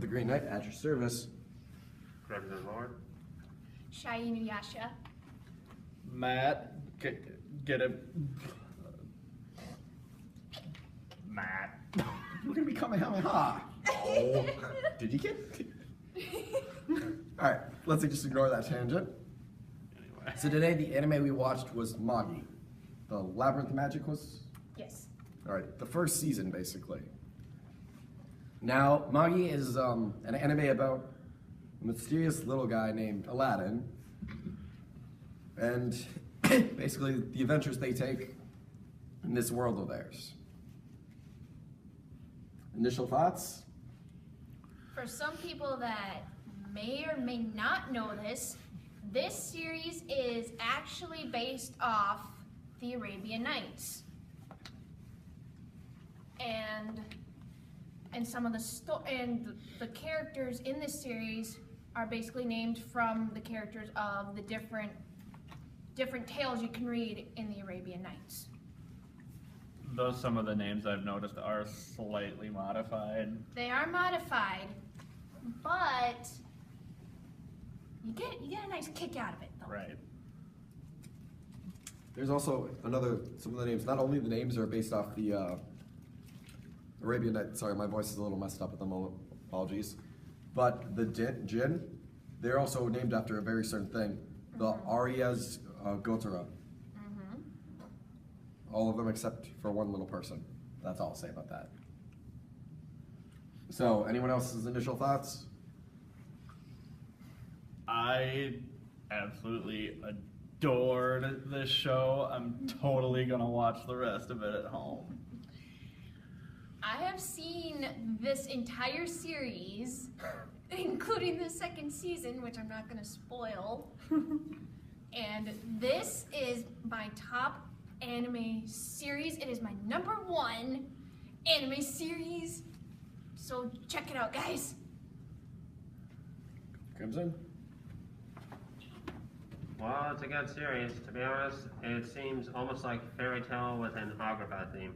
Green Knight at your service. Crimson Lord. Shai Inuyasha. Matt, get it. Matt. We're gonna be Kamehameha. Oh, did you get? All right, let's just ignore that tangent. Anyway. So today the anime we watched was Magi. The Labyrinth magic was? Yes. All right, the first season basically. Now, Magi is an anime about a mysterious little guy named Aladdin. And basically the adventures they take in this world of theirs. Initial thoughts? For some people that may or may not know this, this series is actually based off the Arabian Nights. And some of the characters in this series are basically named from the characters of the different tales you can read in the Arabian Nights. Though some of the names I've noticed are slightly modified. They are modified, but you get a nice kick out of it, though. Right. There's also some of the names, not only the names are based off the Arabian Night, sorry, my voice is a little messed up at the moment, apologies. But the jinn, they're also named after a very certain thing. The Arias Gotara. All of them except for one little person. That's all I'll say about that. So, anyone else's initial thoughts? I absolutely adored this show. I'm totally gonna watch the rest of it at home. I have seen this entire series, including the second season, which I'm not going to spoil. And this is my top anime series. It is my #1 anime series. So check it out, guys. Crimson? Well, it's a good series. To be honest, it seems almost like fairy tale with an Agrabah theme.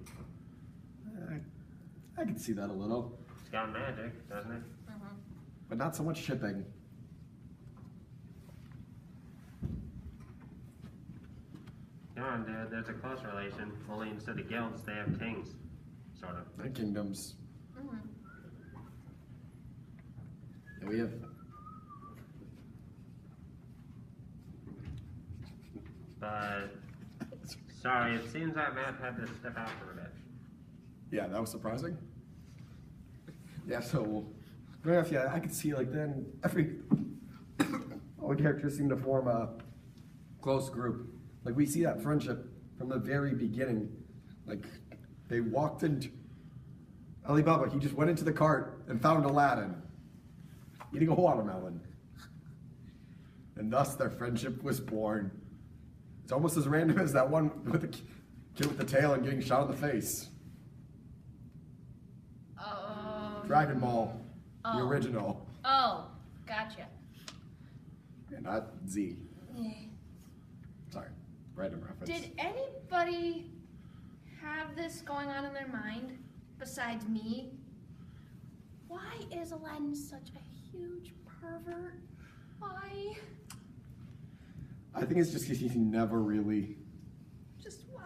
I can see that a little. It's got magic, doesn't it? But not so much shipping. Come on, dude, there's a close relation. Only instead of guilds, they have kings. Sort of. And kingdoms. And we have... But, sorry, it seems that Matt had to step out for a bit. Yeah, that was surprising. Yeah, so, yeah, I could see like then all the characters seem to form a close group. Like we see that friendship from the very beginning. Like they walked into Alibaba, he just went into the cart and found Aladdin eating a watermelon. And thus their friendship was born. It's almost as random as that one with the kid with the tail and getting shot in the face. Dragon Ball, the original. Oh, gotcha. And not Z. Sorry, random reference. Did anybody have this going on in their mind besides me? Why is Aladdin such a huge pervert? Why? I think it's just because he never really... Just why?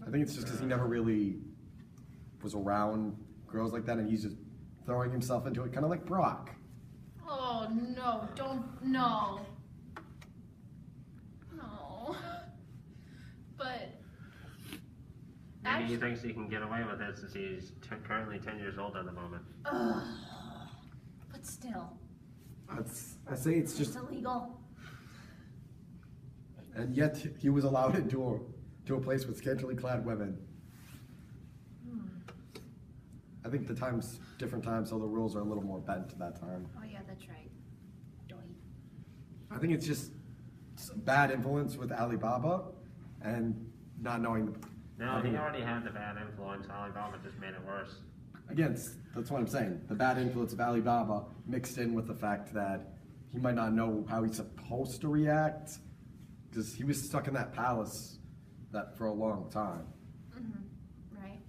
I think it's just because he never really was around girls like that, and he's just throwing himself into it, kind of like Brock. Oh, no, no. No. But... Maybe he thinks he can get away with it since he's currently 10 years old at the moment. But still. I say it's just... It's illegal. And yet he was allowed into a place with scantily clad women. I think the time's different times, so the rules are a little more bent at that time. Oh yeah, that's right. Doy. I think it's just bad influence with Alibaba and not knowing the... No, he already had the bad influence. Alibaba just made it worse. Again, that's what I'm saying. The bad influence of Alibaba mixed in with the fact that he might not know how he's supposed to react because he was stuck in that palace for a long time. Right.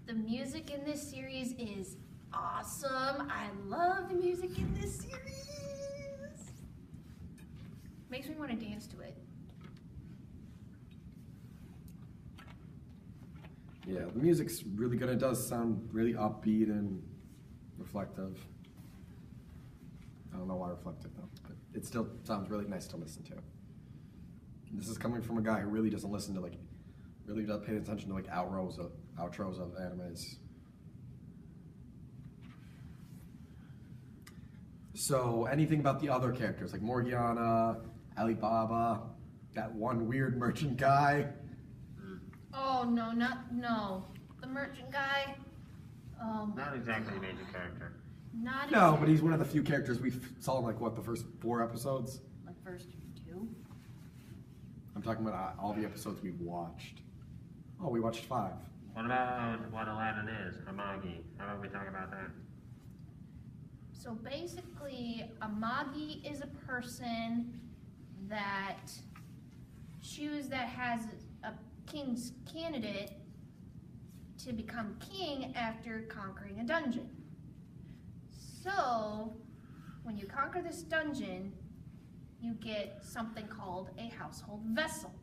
The music in this series is awesome. I love the music in this series. Makes me want to dance to it. Yeah, the music's really good. It does sound really upbeat and reflective. I don't know why reflective though, but it still sounds really nice to listen to. This is coming from a guy who really doesn't listen to really does pay attention to outros of animes. So anything about the other characters like Morgiana, Alibaba, that one weird merchant guy? Oh no, no. The merchant guy. Not exactly a major character. Not No, exactly. but he's one of the few characters we saw in the first 4 episodes. Like first 2. I'm talking about all the episodes we've watched. Oh, we watched 5. What about what Aladdin is, or Magi? How about we talk about that? So basically, a Magi is a person that has a king's candidate to become king after conquering a dungeon. So, when you conquer this dungeon, you get something called a household vessel.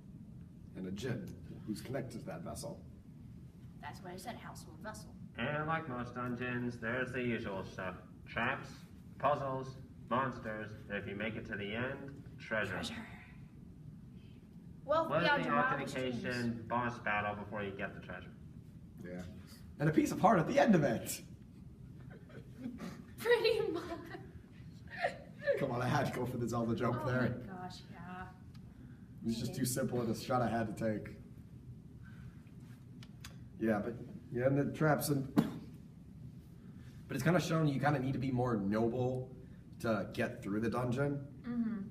And a djinn who's connected to that vessel. That's what I said, household vessel. And like most dungeons, there's the usual stuff. Traps, puzzles, monsters, and if you make it to the end, treasure. Wealth What is beyond the your wildest dreams. authentication boss battle before you get the treasure? Yeah. And a piece of heart at the end of it. Pretty much. Come on, I had to go for the Zelda joke Oh there. my gosh, yeah. It was just too simple of a shot I had to take. Yeah, and the traps and... But it's kind of shown you kind of need to be more noble to get through the dungeon. Mm-hmm.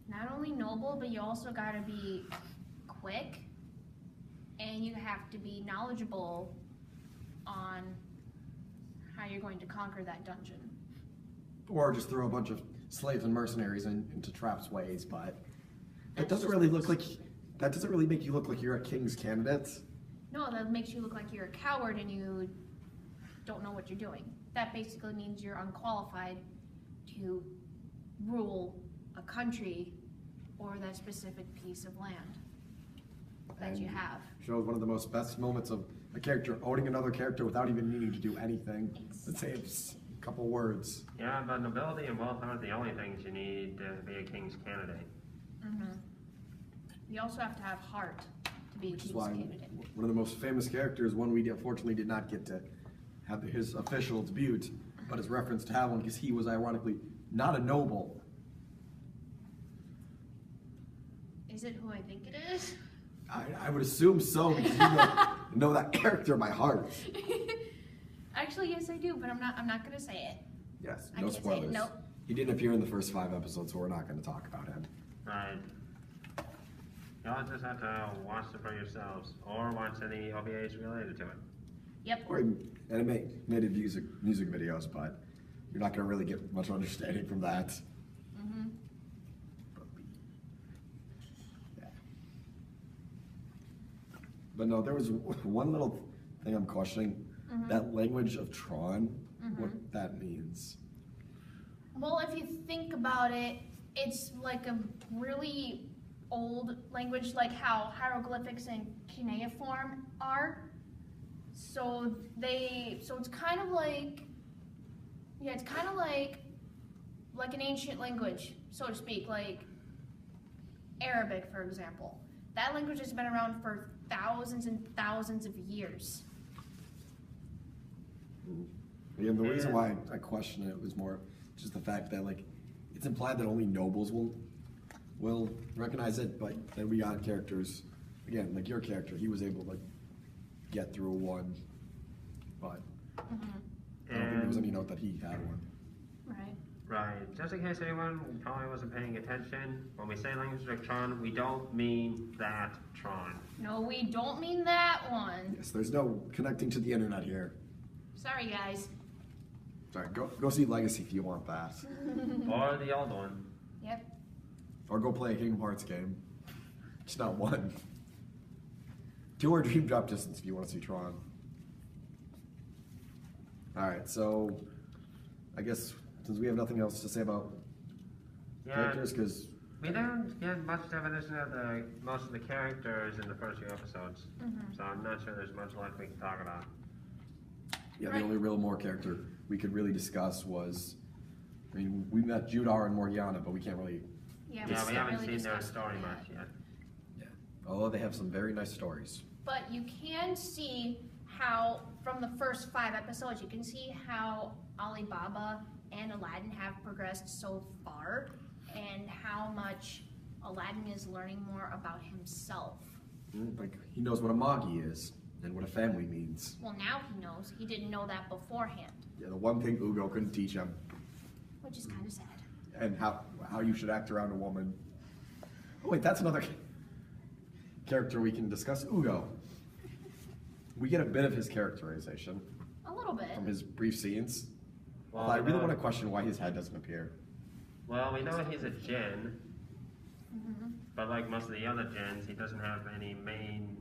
Not only noble, but you also gotta be quick, and you have to be knowledgeable on how you're going to conquer that dungeon. Or just throw a bunch of slaves and mercenaries into traps ways, but that That's doesn't really make you look like you're a king's candidate. No, that makes you look like you're a coward and you don't know what you're doing. That basically means you're unqualified to rule a country or that specific piece of land that you And have. Shows one of the most best moments of a character owning another character without even needing to do anything. Let's say it's a couple words. Yeah, but nobility and wealth aren't the only things you need to be a king's candidate. Mm-hmm. You also have to have heart to be a Which is king's why candidate. one of the most famous characters, one we unfortunately did not get to have his official debut, but is referenced to have one because he was ironically not a noble. Is it who I think it is? I would assume so because you know that character by heart. Actually, yes, I do, but I'm not gonna say it. Yes, I no can't say it, spoilers. nope. He didn't appear in the first 5 episodes, so we're not going to talk about him. Right. Y'all just have to watch it for yourselves, or watch any OVAs related to it. Yep. Or animated music videos, but you're not going to really get much understanding from that. Mm-hmm. Yeah. But no, there was one little thing I'm questioning. Mhm. That language of Tron, what Mhm. that means. Well, if you think about it, it's like a really old language, like how hieroglyphics and cuneiform are. So it's kind of like, yeah, it's kind of like an ancient language, so to speak, like Arabic, for example. That language has been around for thousands and thousands of years. Yeah, the reason why I question it was more just the fact that it's implied that only nobles will recognize it, but then we got characters, again, like your character, he was able to get through one, but I don't think there was any note that he had one. Right. Right. Just in case anyone probably wasn't paying attention, when we say language like Tron, we don't mean that Tron. No, we don't mean that one. Yes, there's no connecting to the internet here. Sorry, guys. Sorry, go see Legacy if you want that. Or the old one. Yep. Or go play a Kingdom Hearts game. It's not one. 2 or Dream Drop Distance if you want to see Tron. Alright, so I guess since we have nothing else to say about characters, because we don't get much definition of most of the characters in the first few episodes, so I'm not sure there's much left we can talk about. yeah, the only real more character we could really discuss was, I mean, we met Judar and Morgiana, but we can't really, Yeah, Yeah, we can't haven't really seen their discuss story that. much yet. although they have some very nice stories. But you can see how, from the first 5 episodes, you can see how Alibaba and Aladdin have progressed so far, and how much Aladdin is learning more about himself. Like, he knows what a Magi is, and what a family means. Well, now he knows. He didn't know that beforehand, Yeah, the one thing Ugo couldn't teach him, which is kind of sad. and how you should act around a woman. Oh wait, that's another character we can discuss, Ugo. We get a bit of his characterization A little bit. from his brief scenes. Well, Although I really no. want to question why his head doesn't appear. Well, we know he's a djinn, Mm-hmm. but like most of the other djinns, he doesn't have any main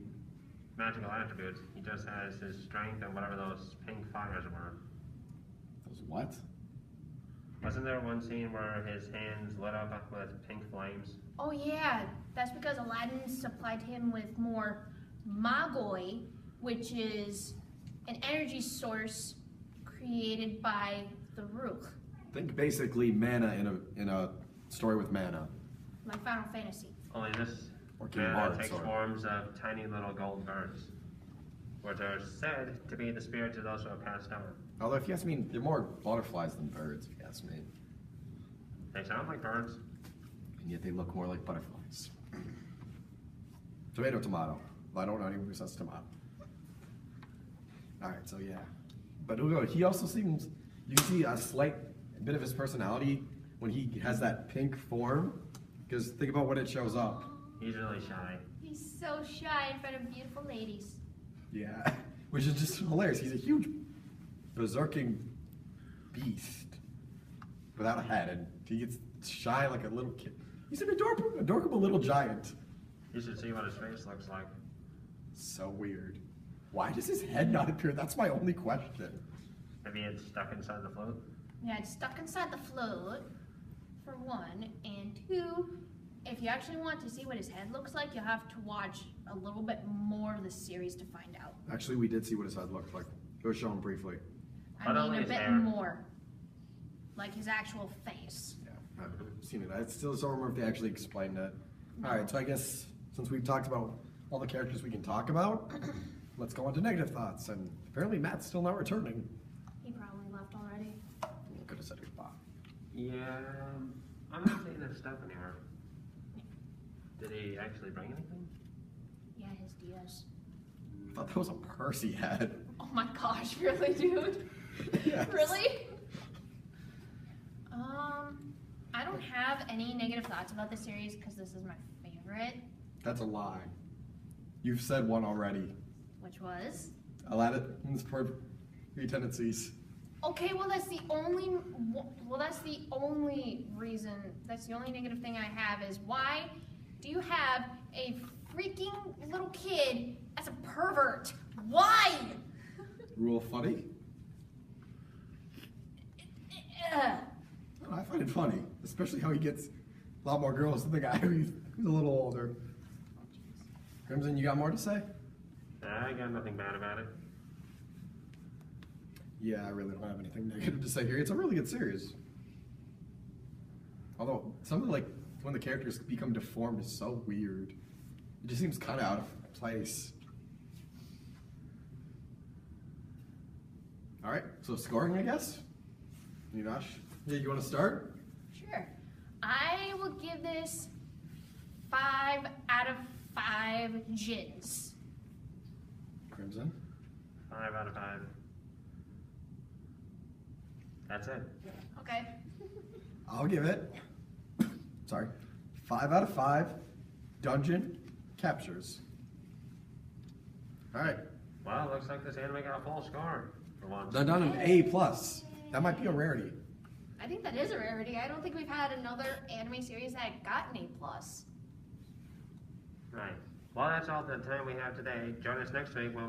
magical attributes. He just has his strength and whatever those pink fires were. Those what? Wasn't there one scene where his hands lit up with pink flames? Oh yeah, that's because Aladdin supplied him with more Magi, which is an energy source created by the Ruch, Think basically mana in a story with mana. like Final Fantasy. Only this Or King mana Bard, takes sorry. forms of tiny little gold birds, which are said to be the spirits of those who have passed on. Although if you ask me, they're more butterflies than birds, if you ask me. They sound like birds. And yet they look more like butterflies. Tomato, tomato. I don't know anyone who says tomato. Alright, so yeah. But Ugo, he also seems, you can see a slight bit of his personality when he has that pink form. Because think about when it shows up. He's really shy. He's so shy in front of beautiful ladies. Yeah. Which is just hilarious. He's a huge berserking beast without a head, and he gets shy like a little kid. He's an adorable little giant. You should see what his face looks like. So weird. Why does his head not appear? That's my only question. Maybe it's stuck inside the float. Yeah, it's stuck inside the float, for one, and two, if you actually want to see what his head looks like, you'll have to watch a little bit more of the series to find out. Actually, we did see what his head looked like. It was shown briefly. I But mean, only a his bit hair. more. Like his actual face. Yeah, I've seen it. I still don't remember if they actually explained it. Alright, so I guess since we've talked about all the characters we can talk about, let's go on to negative thoughts. And apparently Matt's still not returning. He probably left already. Could have said goodbye. Yeah, I'm not seeing his stuff anywhere. Did he actually bring anything? Yeah, his DS. I thought that was a purse he had. Oh my gosh, really, dude? Yes. Really? I don't have any negative thoughts about this series because this is my favorite, That's a lie. You've said one already. which was. Aladdin's pervy tendencies. Okay, well that's the only. Well, that's the only reason. That's the only negative thing I have is why do you have a freaking little kid as a pervert? Why? Rule funny? Ugh. I find it funny, especially how he gets a lot more girls than the guy who's a little older. Crimson, you got more to say? I got nothing bad about it. Yeah, I really don't have anything negative to say here. It's a really good series. Although, some of like, when the characters become deformed is so weird. It just seems kind of out of place. Alright, so scoring, I guess? Ninash, yeah, you want to start? Sure. I will give this 5 out of 5 gins. Crimson? 5 out of 5. That's it. Okay. I'll give it, sorry, 5 out of 5 dungeon captures. Alright, Well, it looks like this anime got a full score for once. done an A+. That might be a rarity. I think that is a rarity. I don't think we've had another anime series that got an A+. Right. Well, that's all the time we have today. Join us next week when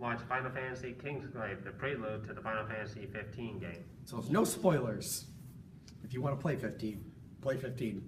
watch Final Fantasy Kingsglaive, the prelude to the Final Fantasy 15 game. So there's no spoilers. If you want to play 15, play 15.